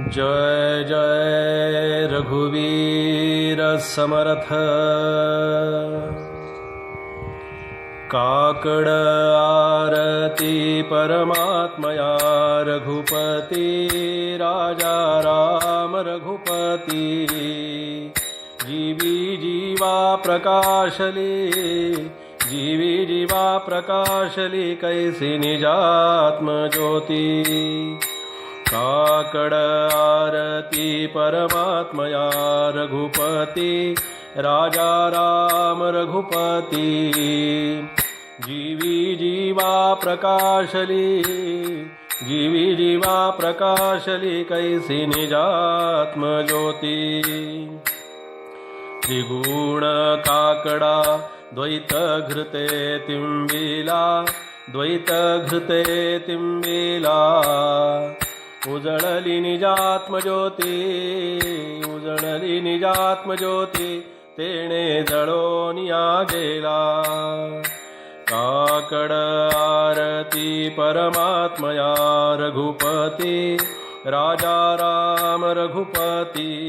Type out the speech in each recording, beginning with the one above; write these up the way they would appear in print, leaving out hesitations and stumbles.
जय जय रघुवीर समर्थ। काकड आरती परमात्मया रघुपती राजा राम रघुपती। जीवी जीवा प्रकाशली जीवी जीवा प्रकाशली कैसी निजात्म ज्योती। काकड आरती परमात्मया रघुपती राजा राम रघुपती। जीवी जीवा प्रकाशली जीवी जीवा प्रकाशली कैसी निजात्म ज्योती। त्रिगुण काकडा द्वैत घृते तिंबिला द्वैत घृते तिंबिला। उजळली निजात्म ज्योती उजळली निजात्म ज्योती तेणे जळोनिया गेला। काकड आरती परमात्मया रघुपती राजा राम रघुपती।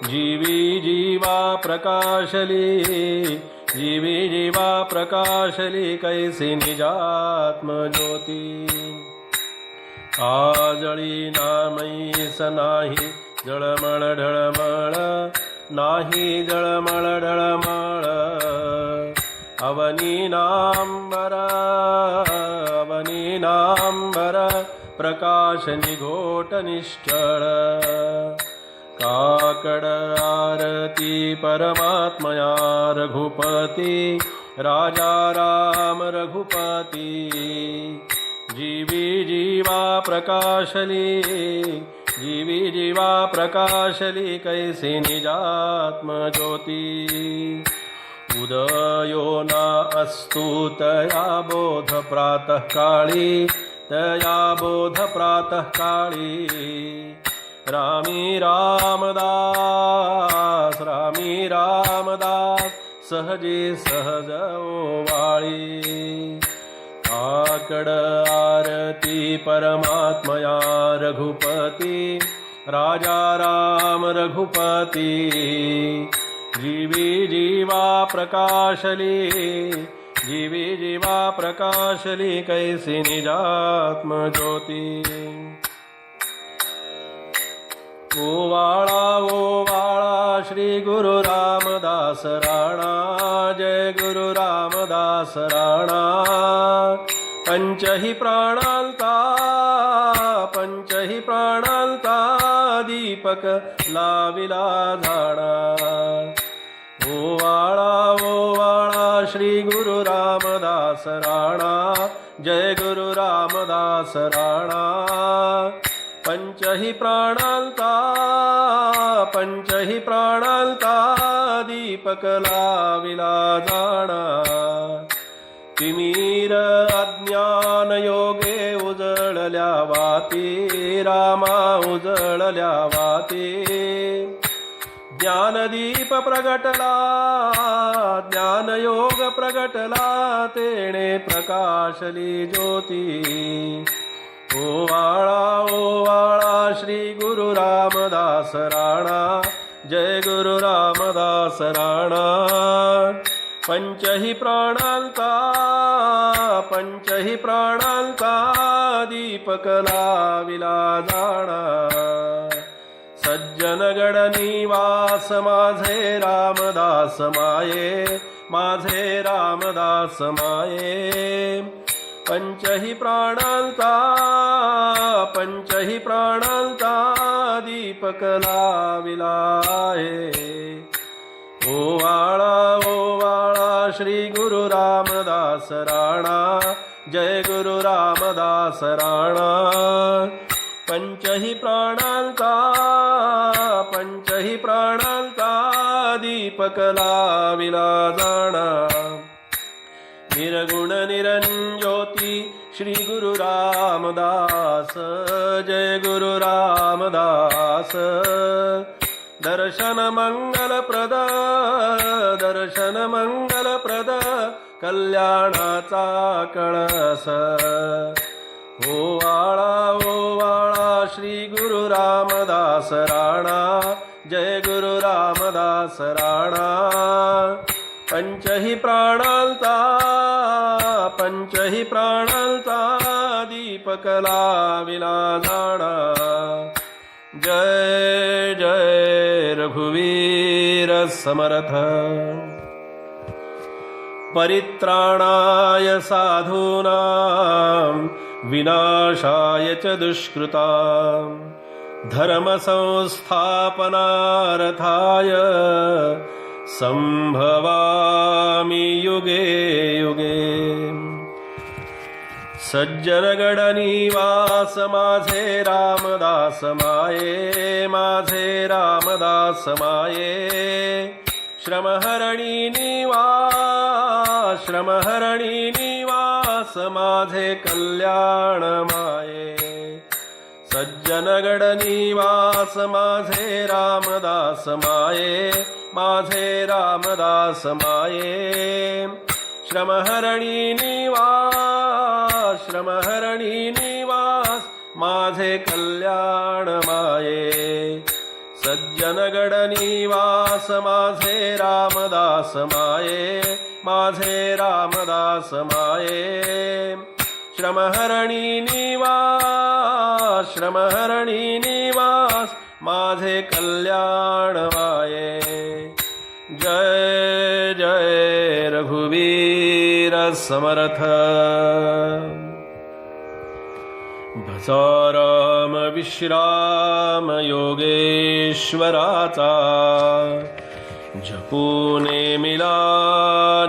जीवी जीवा प्रकाशली जीवी जीवा प्रकाशली कैसी निजात्म ज्योती। आजळी नामैस नाही जळमळ ढळमळ नाही जळमळ ढळमळ। अवनीनांबर प्रकाश निघोट निश्चळ। काकड आरती परमात्मया रघुपती राजा राम रघुपती। जीवी जीवा प्रकाशली जीवी जीवा प्रकाशली कैसी निजात्म ज्योती। उदयो न अस्तु तया बोध प्रातः काळी तया बोध प्रातः काळी। रामी रामदास सहजे सहज ओवाळी। काकड आरती परमात्मया रघुपती राजा राम रघुपती। जीवी जीवा प्रकाशली जीवी जीवा प्रकाशली कैसी निजात्म ज्योती। ओवाळा श्री गुरु रामदास राणा जय गुरु रामदास राणा। पंचही प्राणांता दीपक लाविला झाणा। ओवाळा श्री गुरु रामदास राणा जय गुरु रामदास राणा। पंचही प्राणांता दीपक लाविला जाणा। तिमीर अज्ञान योगे उजळल्या वाती रामा उजळल्या वाती। ज्ञानदीप प्रगटला ज्ञानयोग प्रगटला तेणे प्रकाशली ज्योती। ओवाळा श्री गुरु रामदास राणा जय गुरु रामदास राणा। पंचही प्राणांता दीपक लाविला जाणा। सज्जनगड निवास माझे रामदास माये। पंचही प्राणांता दीपक लाविला आहे। ओवाळा श्री गुरु रामदास राणा जय गुरु रामदास राणा। पंचही प्राणांता दीपक लाविला जाणा। निर्गुण निरंज्योती श्री गुरु रामदास जय गुरु रामदास। दर्शन मंगलप्रद कल्याणाचा कळस। ओवाळा श्री गुरु रामदास राणा जय गुरु रामदास राणा पंचही प्राणांचा दीपक लाविला जाणा जय जय रघुवीर समर्थ परित्राणाय साधूनां विनाशाय च दुष्कृतां धर्मसंस्थापनार्थाय संभवामि युगे युगे सज्जनगड निवास माझे रामदास माये श्रमहरणी निवास माझे कल्याण माये सज्जनगड निवास माझे रामदास माये श्रमहरणी निवास माझे कल्याण माये सज्जनगड निवास माझे रामदास माये श्रमहरणी निवास माझे कल्याण माये जय जय रघुवीर समर्थ भजाराम विश्राम योगेश्वराचा जपूने मिला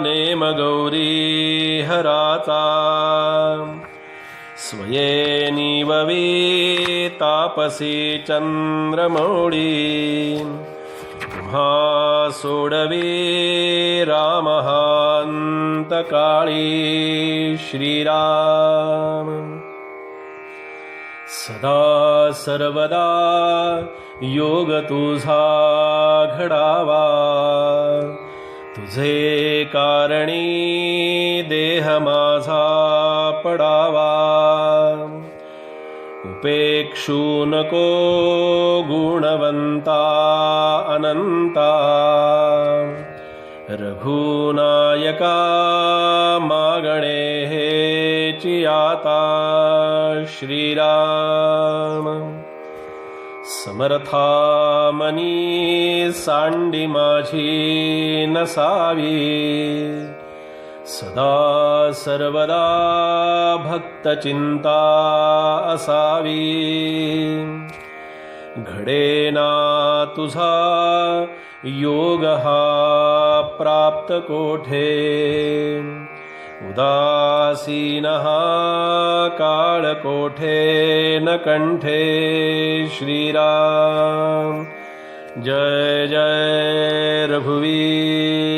नेम गौरी हराचा स्वये निववी तापसी चंद्रमौळी तुम्हा सोडवी रामहांत काळी श्रीराम सदा सर्वदा योग तुझा घडावा तुझे कारणी देह माझा पडावा उपेक्षू नको गुणवंता अनंता रघुनायका मागणे हेची आता श्रीराम समर्था मनी सांडी माझी नसावी सदा सर्वदा भक्त चिंता असावी घडेना तुझा योग हा प्राप्त कोठे उदासीन हा काळ कोठे न कंठे श्रीराम जय जय रघुवीर